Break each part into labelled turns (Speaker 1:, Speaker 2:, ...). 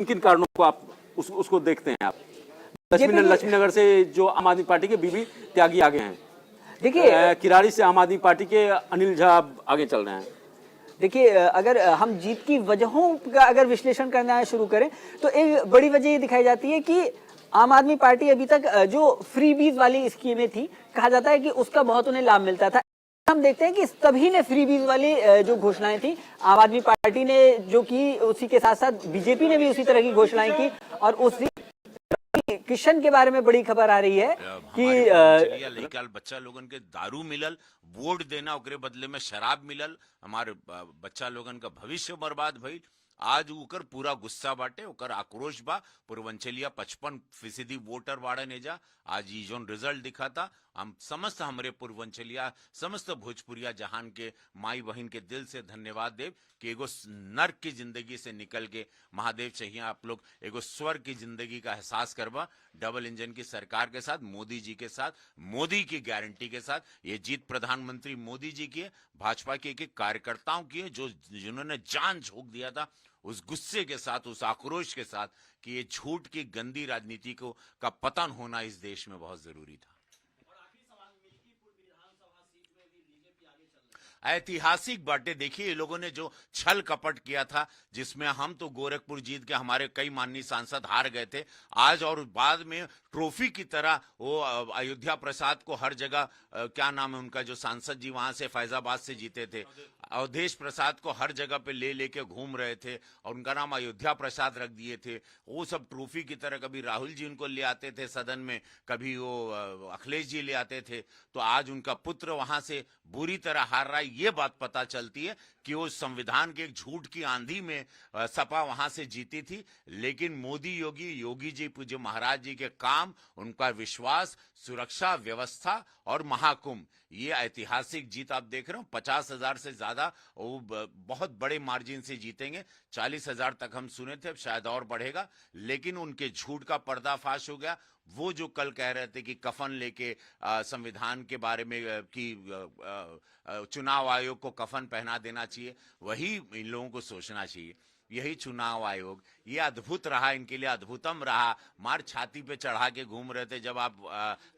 Speaker 1: किन कारणों को आप उसको देखते हैं आप? लक्ष्मीनगर से जो आम आदमी पार्टी के बीबी त्यागी आगे हैं, देखिए किरारी से आम आदमी पार्टी के अनिल झा आगे चल रहे हैं।
Speaker 2: देखिए, अगर हम जीत की वजहों का अगर विश्लेषण करना शुरू करें तो एक बड़ी वजह ये दिखाई जाती है कि आम आदमी पार्टी अभी तक जो फ्रीबीज वाली स्कीमें थी, कहा जाता है कि उसका बहुत उन्हें लाभ मिलता था। हम देखते हैं कि सभी ने फ्रीबीज वाली जो घोषणाएं थी, आम आदमी पार्टी ने जो की, उसी के साथ साथ बीजेपी ने भी उसी तरह की घोषणाएं की। और उसी किशन के बारे में बड़ी खबर आ रही है कि
Speaker 3: बच्चा लोगन के दारू मिलल, वोट देना ओकरे बदले में शराब मिलल, हमारे बच्चा लोगन का भविष्य बर्बाद भइल। आज उकर पूरा गुस्सा बाटे, उकर आक्रोश बा। पूर्वांचलिया 55% वोटर बाड़न एजा। आज ये जोन रिजल्ट दिखा था, हम समस्त हमरे पूर्वांचलिया समस्त भोजपुरिया जहान के माई बहन के दिल से धन्यवाद देव कि एगो नर्क की जिंदगी से निकल के महादेव चाहिए आप लोग एगो स्वर्ग की जिंदगी का एहसास करवा। डबल इंजन की सरकार के साथ, मोदी जी के साथ, मोदी की गारंटी के साथ ये जीत प्रधानमंत्री मोदी जी की है, भाजपा के एक कार्यकर्ताओं की है, जो जिन्होंने जान झोंक दिया था उस गुस्से के साथ, उस आक्रोश के साथ कि ये झूठ की गंदी राजनीति को का पतन होना इस देश में बहुत जरूरी था। ऐतिहासिक बातें देखिए, ये लोगों ने जो छल कपट किया था, जिसमें हम तो गोरखपुर जीत के हमारे कई माननीय सांसद हार गए थे, आज और बाद में ट्रॉफी की तरह वो अयोध्या प्रसाद को हर जगह क्या नाम है उनका जो सांसद जी वहां से फैजाबाद से जीते थे, अवधेश प्रसाद को हर जगह पे ले लेके घूम रहे थे और उनका नाम अयोध्या प्रसाद रख दिए थे। वो सब ट्रॉफी की तरह कभी राहुल जी उनको ले आते थे सदन में, कभी वो अखिलेश जी ले आते थे। तो आज उनका पुत्र वहां से बुरी तरह हार रहा है। ये बात पता चलती है कि वो संविधान के एक झूठ की आंधी में सपा वहां से जीती थी। लेकिन मोदी योगी जी पूज्य महाराज जी के काम, उनका विश्वास, सुरक्षा व्यवस्था और महाकुंभ, ये ऐतिहासिक जीत आप देख रहे हो। 50,000 से ज्यादा वो बहुत बड़े मार्जिन से जीतेंगे। 40,000 तक हम सुने थे, शायद और बढ़ेगा। लेकिन उनके झूठ का पर्दाफाश हो गया। वो जो कल कह रहे थे कि कफन लेके संविधान के बारे में कि चुनाव आयोग को कफन पहना देना चाहिए, वही इन लोगों को सोचना चाहिए। यही चुनाव आयोग, ये अद्भुत रहा, इनके लिए अद्भुतम रहा। मार छाती पे चढ़ा के घूम रहे थे जब आप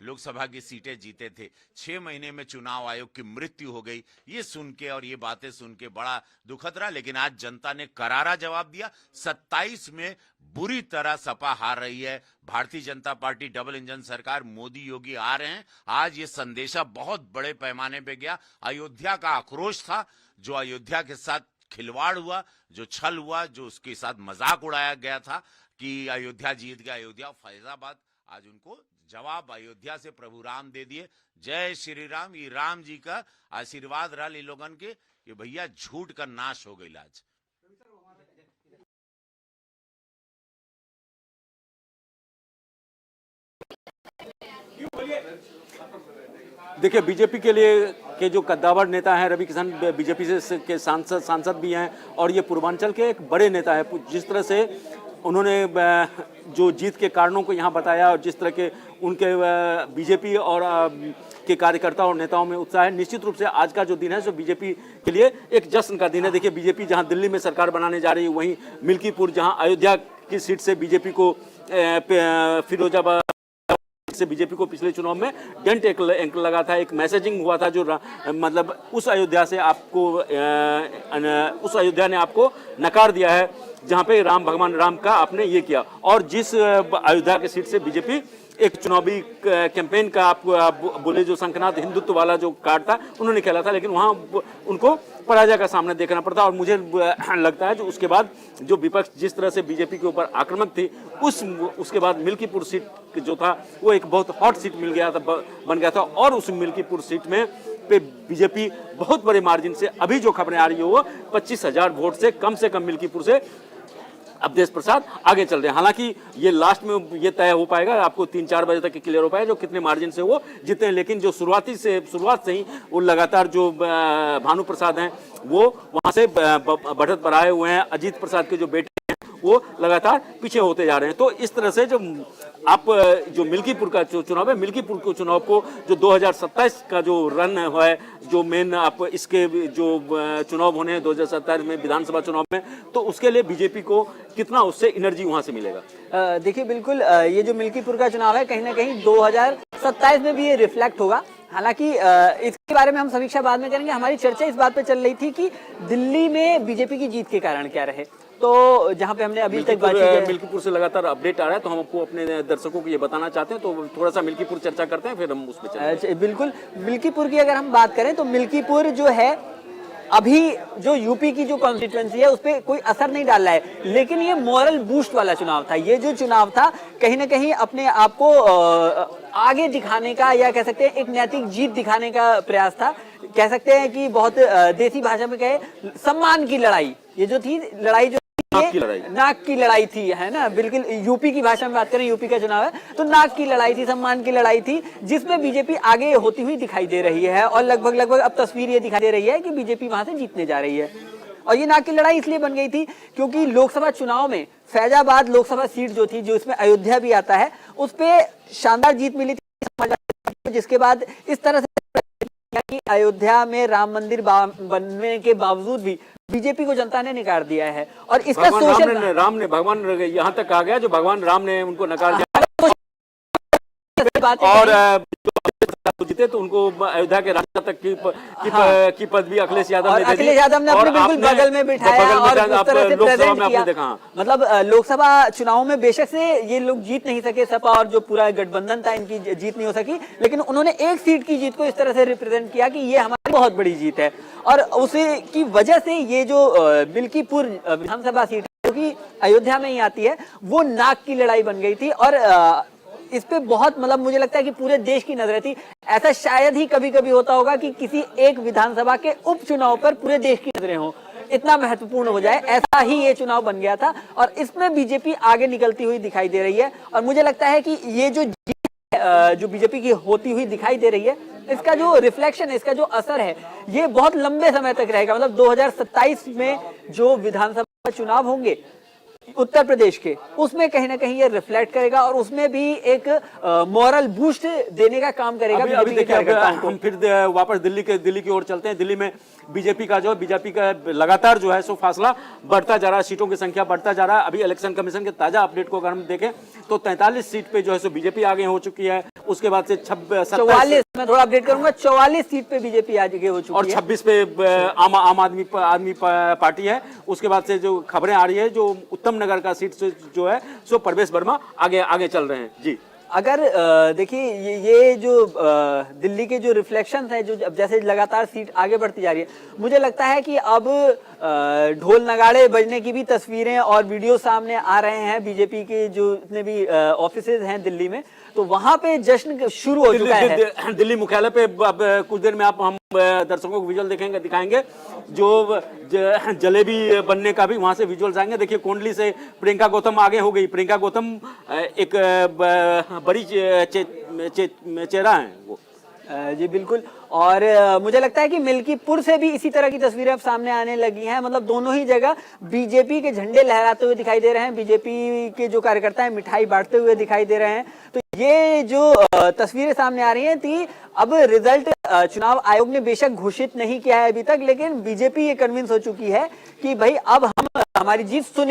Speaker 3: लोकसभा की सीटें जीते थे। 6 महीने में चुनाव आयोग की मृत्यु हो गई। ये सुन के और ये बातें सुन के बड़ा दुखद रहा। लेकिन आज जनता ने करारा जवाब दिया। 27 में बुरी तरह सपा हार रही है। Bharatiya Janata party double engine सरकार, मोदी योगी आ रहे हैं। आज ये संदेशा बहुत बड़े पैमाने पे गया। अयोध्या का आक्रोश था, जो अयोध्या के साथ खिलवाड़ हुआ, जो छल हुआ, जो उसके साथ मजाक उड़ाया गया था कि अयोध्या जीत गया, अयोध्या फैजाबाद, आज उनको जवाब अयोध्या से प्रभु राम दे दिए। जय श्री राम। ये राम जी का आशीर्वाद रहा इन लोगन के कि भैया झूठ का नाश हो गई आज।
Speaker 1: देखिए, बीजेपी के लिए के जो कद्दावर नेता हैं रवि किशन, बीजेपी से के सांसद भी हैं और ये पूर्वांचल के एक बड़े नेता है। जिस तरह से उन्होंने जो जीत के कारणों को यहाँ बताया और जिस तरह के उनके बीजेपी और के कार्यकर्ता और नेताओं में उत्साह है, निश्चित रूप से आज का जो दिन है सो बीजेपी के लिए एक जश्न का दिन है। देखिए, बीजेपी जहाँ दिल्ली में सरकार बनाने जा रही है, वहीं मिल्कीपुर, जहाँ अयोध्या की सीट से बीजेपी को फिरोजाबाद से बीजेपी को पिछले चुनाव में डेंट एक लगा था, एक मैसेजिंग हुआ था, जो मतलब उस अयोध्या से आपको उस अयोध्या ने आपको नकार दिया है जहां पे राम, भगवान राम का आपने ये किया। और जिस अयोध्या की सीट से बीजेपी एक चुनावी कैंपेन का आपको बोले जो शंखनाद हिंदुत्व वाला जो कार्ड था उन्होंने खेला था, लेकिन वहां उनको पराजय का सामना देखना पड़ता। और मुझे लगता है जो उसके बाद जो विपक्ष जिस तरह से बीजेपी के ऊपर आक्रामक थी, उसके बाद मिल्कीपुर सीट जो था वो एक बहुत हॉट सीट मिल गया था, बन गया था। और उस मिल्कीपुर सीट में पे बीजेपी बहुत बड़े मार्जिन से, अभी जो खबरें आ रही है वो 25,000 वोट से कम मिल्कीपुर से अवधेश प्रसाद आगे चल रहे हैं। हालांकि ये लास्ट में ये तय हो पाएगा, आपको 3-4 बजे तक क्लियर हो पाएगा जो कितने मार्जिन से वो जीते हैं। लेकिन जो शुरुआत से ही वो लगातार जो भानु प्रसाद हैं वो वहां से बढ़त बढ़ाए हुए हैं। अजीत प्रसाद के जो बेटे हैं वो लगातार पीछे होते जा रहे हैं। तो इस तरह से जो आप जो मिल्कीपुर का जो चुनाव है, मिल्कीपुर को चुनाव को जो 2027 का जो रन है, जो मेन आप इसके जो चुनाव होने हैं 2027 में विधानसभा चुनाव में, तो उसके लिए बीजेपी को कितना उससे एनर्जी वहां से मिलेगा?
Speaker 2: देखिए बिल्कुल ये जो मिल्कीपुर का चुनाव है कहीं ना कहीं 2027 में भी ये रिफ्लेक्ट होगा। हालांकि इसके बारे में हम समीक्षा बाद में करेंगे। हमारी चर्चा इस बात पे चल रही थी कि दिल्ली में बीजेपी की जीत के कारण क्या रहे, तो जहां पे हमने अभी तक बातचीत
Speaker 1: मिल्कीपुर से लगातार अपडेट आ रहा है, तो हम आपको अपने दर्शकों को ये बताना चाहते हैं, तो थोड़ा सा मिल्कीपुर चर्चा करते हैं, फिर हम उस पर
Speaker 2: बिल्कुल मिल्कीपुर की अगर हम बात करें तो मिल्कीपुर जो है अभी जो यूपी की जो कॉन्स्टिट्यूएंसी है उस पर कोई असर नहीं डाल रहा है, लेकिन ये मॉरल बूस्ट वाला चुनाव था। ये जो चुनाव था कहीं ना कहीं अपने आप को आगे दिखाने का, या कह सकते हैं एक नैतिक जीत दिखाने का प्रयास था। कह सकते हैं कि बहुत देसी भाषा में कहे सम्मान की लड़ाई, ये जो थी लड़ाई जो नाक की लड़ाई थी, है ना, बिल्कुल यूपी की भाषा में बात करें, यूपी का चुनाव है तो नाक की लड़ाई थी, सम्मान की लड़ाई थी, जिसमें बीजेपी आगे होती हुई दिखाई दे रही है। और लगभग अब तस्वीर ये दिखाई दे रही है कि बीजेपी वहां से जीतने जा रही है। और ये नाक की लड़ाई इसलिए बन गई थी क्योंकि लोकसभा चुनाव में फैजाबाद लोकसभा सीट जो थी, जो इसमें अयोध्या भी आता है, उस पे शानदार जीत मिली थी, जिसके बाद इस तरह से कि अयोध्या में राम मंदिर बनने के बावजूद भी बीजेपी को जनता ने नकार दिया है। और इसका
Speaker 1: राम ने भगवान यहाँ तक कहा गया, जो भगवान राम ने उनको नकार दिया और जीते तो उनको अयोध्या के राजा तक की पदवी अखिलेश यादव ने
Speaker 2: अखिलेश यादव ने अपने बिल्कुल बगल में बिठाया और उस तरह से प्रेजेंट किया। देखा मतलब लोकसभा चुनाव में बेशक से ये लोग जीत नहीं सके, सपा और जो पूरा गठबंधन था इनकी जीत नहीं हो सकी, लेकिन उन्होंने एक सीट की जीत को इस तरह से रिप्रेजेंट किया कि ये हमारी बहुत बड़ी जीत है। और उसी की वजह से ये जो मिल्कीपुर विधानसभा सीट जो कि अयोध्या में ही आती है, वो नाक की लड़ाई बन गई थी। और इस पे बहुत मतलब मुझे लगता है कि पूरे देश की नजरें थी। ऐसा शायद ही कभी कभी होता होगा कि किसी एक विधानसभा के उपचुनाव पर पूरे देश की नजरें हो, इतना महत्वपूर्ण हो जाए, ऐसा ही ये चुनाव बन गया था। और इसमें बीजेपी आगे निकलती हुई दिखाई दे रही है। और मुझे लगता है कि ये जो जो बीजेपी की होती हुई दिखाई दे रही है, इसका जो रिफ्लेक्शन है, इसका जो असर है, ये बहुत लंबे समय तक रहेगा। मतलब 2027 में जो विधानसभा चुनाव होंगे उत्तर प्रदेश के, उसमें कहीं ना कहीं ये रिफ्लेक्ट करेगा और उसमें भी एक मॉरल बूस्ट देने का काम करेगा।
Speaker 1: अभी देखिए हम फिर वापस दिल्ली की ओर चलते हैं। दिल्ली में बीजेपी का लगातार जो है सो फासला बढ़ता जा रहा है, सीटों की संख्या बढ़ता जा रहा है। अभी इलेक्शन कमीशन के ताजा अपडेट को अगर हम देखें तो 43 सीट पे जो है सो बीजेपी आगे हो चुकी है। उसके बाद से
Speaker 2: 44, मैं थोड़ा अपडेट करूंगा, 44 सीट पे बीजेपी आगे हो चुकी है
Speaker 1: और 26 पे आम आदमी पार्टी है। उसके बाद से जो खबरें आ रही है, जो उत्तम नगर का सीट जो है सो परवेश वर्मा आगे चल रहे हैं जी।
Speaker 2: अगर देखिए ये जो दिल्ली के जो रिफ्लेक्शन है, जो जैसे लगातार सीट आगे बढ़ती जा रही है, मुझे लगता है कि अब ढोल नगाड़े बजने की भी तस्वीरें और वीडियो सामने आ रहे हैं। बीजेपी के जो जितने भी ऑफिसेज हैं दिल्ली में, तो वहां पे जश्न शुरू हो चुका है।
Speaker 1: दिल्ली मुख्यालय पे अब कुछ देर में हम दर्शकों को विजुअल दिखाएंगे, जो जलेबी बनने का भी वहां से विजुअल्स आएंगे। देखिए कोंडली से प्रियंका गौतम आगे हो गई। प्रियंका गौतम एक बड़ी चेहरा है वो
Speaker 2: जी बिल्कुल। और मुझे लगता है कि मिल्कीपुर से भी इसी तरह की तस्वीरें अब सामने आने लगी हैं। मतलब दोनों ही जगह बीजेपी के झंडे लहराते हुए दिखाई दे रहे हैं, बीजेपी के जो कार्यकर्ता हैं मिठाई बांटते हुए दिखाई दे रहे हैं। तो ये जो तस्वीरें सामने आ रही हैं थी, अब रिजल्ट चुनाव आयोग ने बेशक घोषित नहीं किया है अभी तक, लेकिन बीजेपी ये कन्विंस हो चुकी है कि भाई अब हम हमारी जीत सुनिश्चित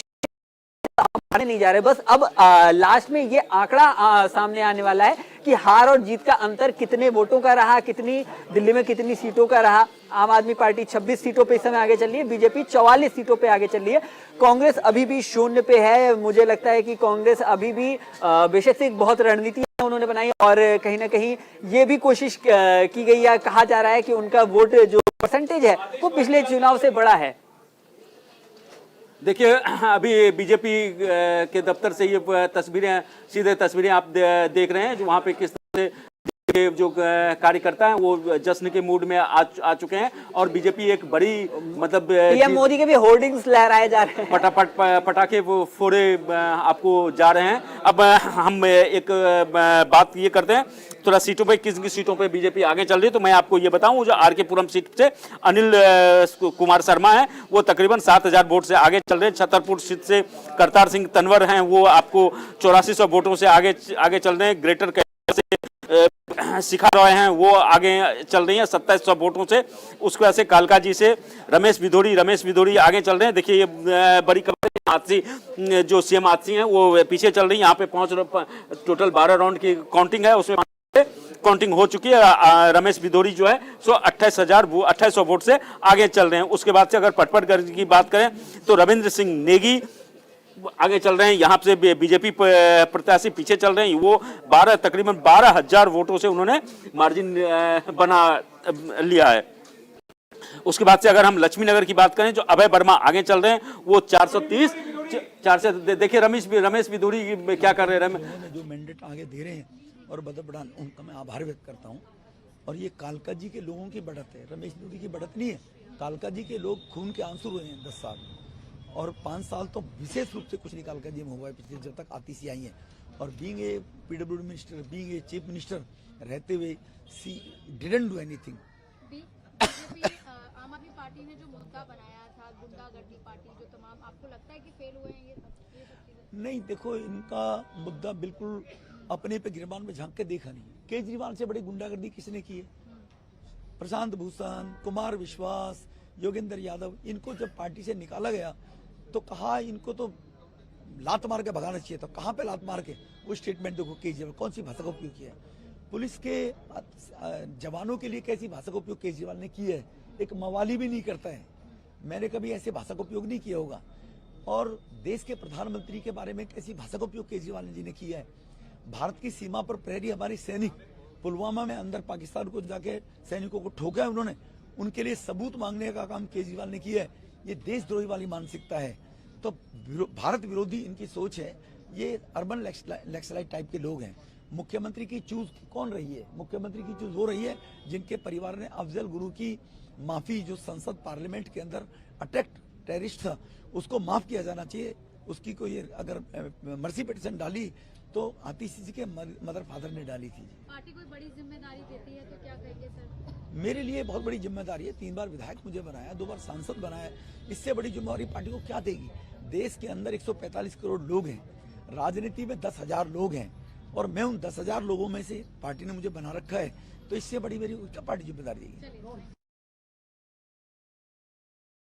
Speaker 2: नहीं जा रहे। बस अब लास्ट में ये आंकड़ा सामने आने वाला है कि हार और जीत का अंतर कितने वोटों का रहा, कितनी दिल्ली में कितनी सीटों का रहा। आम आदमी पार्टी 26 सीटों पे इस समय आगे चल रही है, बीजेपी 44 सीटों पे आगे चल रही है, कांग्रेस अभी भी शून्य पे है। मुझे लगता है कि कांग्रेस अभी भी बेशक से एक बहुत रणनीति उन्होंने बनाई और कहीं ना कहीं ये भी कोशिश की गई है, कहा जा रहा है कि उनका वोट जो परसेंटेज है वो पिछले चुनाव से बड़ा है।
Speaker 1: देखिए अभी बीजेपी के दफ्तर से ये सीधे तस्वीरें आप देख रहे हैं, जो वहाँ पे किस तरह से जो कार्यकर्ता हैं वो जश्न के मूड में आ चुके हैं। और बीजेपी एक बड़ी मतलब
Speaker 2: पीएम मोदी के भी होर्डिंग्स लहराए जा रहे हैं,
Speaker 1: पटाखे वो फोड़े आपको जा रहे हैं। अब हम एक बात ये करते हैं थोड़ा सीटों पे किन किन सीटों पे बीजेपी आगे चल रही है, तो मैं आपको ये बताऊं, जो आर के पुरम सीट से अनिल कुमार शर्मा है वो तकरीबन 7,000 वोट से आगे चल रहे हैं। छतरपुर सीट से करतार सिंह तनवर हैं, वो आपको 8400 वोटों से आगे चल रहे हैं। ग्रेटर शिखा रॉय हैं, वो आगे चल रही हैं 2700 वोटों से। उसके बाद से कालका जी से रमेश भिदोड़ी आगे चल रहे हैं। देखिए ये बड़ी खबर है, हाथसी जो सीएम हाथसी हैं वो पीछे चल रही है। यहाँ पे टोटल 12 राउंड की काउंटिंग है, उसमें काउंटिंग हो चुकी है। रमेश भिदोड़ी जो है सो 2800 वोट से आगे चल रहे हैं। उसके बाद से अगर पटपटगढ़ की बात करें तो रविंद्र सिंह नेगी आगे चल रहे हैं। यहाँ से बीजेपी प्रत्याशी पीछे चल रहे हैं, वो तकरीबन 12,000 वोटों से उन्होंने मार्जिन बना लिया है। उसके बाद से अगर हम लक्ष्मी नगर की बात करें, जो अभय वर्मा आगे चल रहे हैं, वो 430 देखिए रमेश भिदोड़ी क्या कर रहे हैं,
Speaker 4: जो मैंडेट आगे दे रहे हैं और बदल बढ़ान, उनका मैं आभार व्यक्त करता हूँ। और ये कालका जी के लोगों की बढ़त है, रमेश भिदोड़ी की बढ़त नहीं है। कालका जी के लोग खून के आंसू हुए हैं 10 साल, और 5 साल तो विशेष रूप से कुछ नहीं कालका जी में हुआ है पिछले जब तक आतिशी आई है। और being a PWD minister, being a chief minister रहते हुए सी डिडंट डू एनीथिंग।
Speaker 5: आम आदमी पार्टी ने जो मुद्दा बनाया था गुंडागर्दी पार्टी, जो तमाम, आपको लगता है कि फेल हुए हैं ये सब चीजें?
Speaker 4: नहीं, देखो इनका मुद्दा बिल्कुल अपने पे गिरबान में झांक के देखा नहीं। केजरीवाल से बड़ी गुंडागर्दी किसने की है? प्रशांत भूषण, कुमार विश्वास, योगेंद्र यादव, इनको जब पार्टी से निकाला गया तो कहा इनको तो लात मार के भगाना चाहिए था। कहाँ पे लात मार के? वो स्टेटमेंट देखो केजरीवाल कौन सी भाषा का उपयोग किया है। पुलिस के जवानों के लिए कैसी भाषा का उपयोग केजरीवाल ने किया है, एक मवाली भी नहीं करता है। मैंने कभी ऐसे भाषा का उपयोग नहीं किया होगा। और देश के प्रधानमंत्री के बारे में कैसी भाषा का उपयोग केजरीवाल जी ने किया है। भारत की सीमा पर प्रहरी हमारे सैनिक पुलवामा में अंदर पाकिस्तान को जाके सैनिकों को ठोका है उन्होंने, उनके लिए सबूत मांगने का काम केजरीवाल ने किया है। ये देशद्रोही वाली मानसिकता है। तो भारत विरोधी इनकी सोच है। ये अर्बन नक्सलाइट टाइप के लोग हैं। मुख्यमंत्री की चूज कौन रही है? मुख्यमंत्री की चूज हो रही है जिनके परिवार ने अफजल गुरु की माफी, जो संसद पार्लियामेंट के अंदर अटैक्ट टेररिस्ट था, उसको माफ किया जाना चाहिए। उसकी कोई अगर मर्सी पिटीशन डाली तो आतिशी जी के मदर फादर ने डाली थी।
Speaker 5: पार्टी कोई बड़ी जिम्मेदारी देती है तो क्या कहेंगे सर?
Speaker 4: मेरे लिए बहुत बड़ी जिम्मेदारी है। 3 बार विधायक मुझे बनाया, 2 बार सांसद बनाया। इससे बड़ी जिम्मेदारी पार्टी को क्या देगी? देश के अंदर 145 करोड़ लोग हैं, राजनीति में 10,000 लोग हैं, और मैं उन 10,000 लोगों में से पार्टी ने मुझे बना रखा है। तो इससे बड़ी मेरी क्या पार्टी जिम्मेदारी देगी?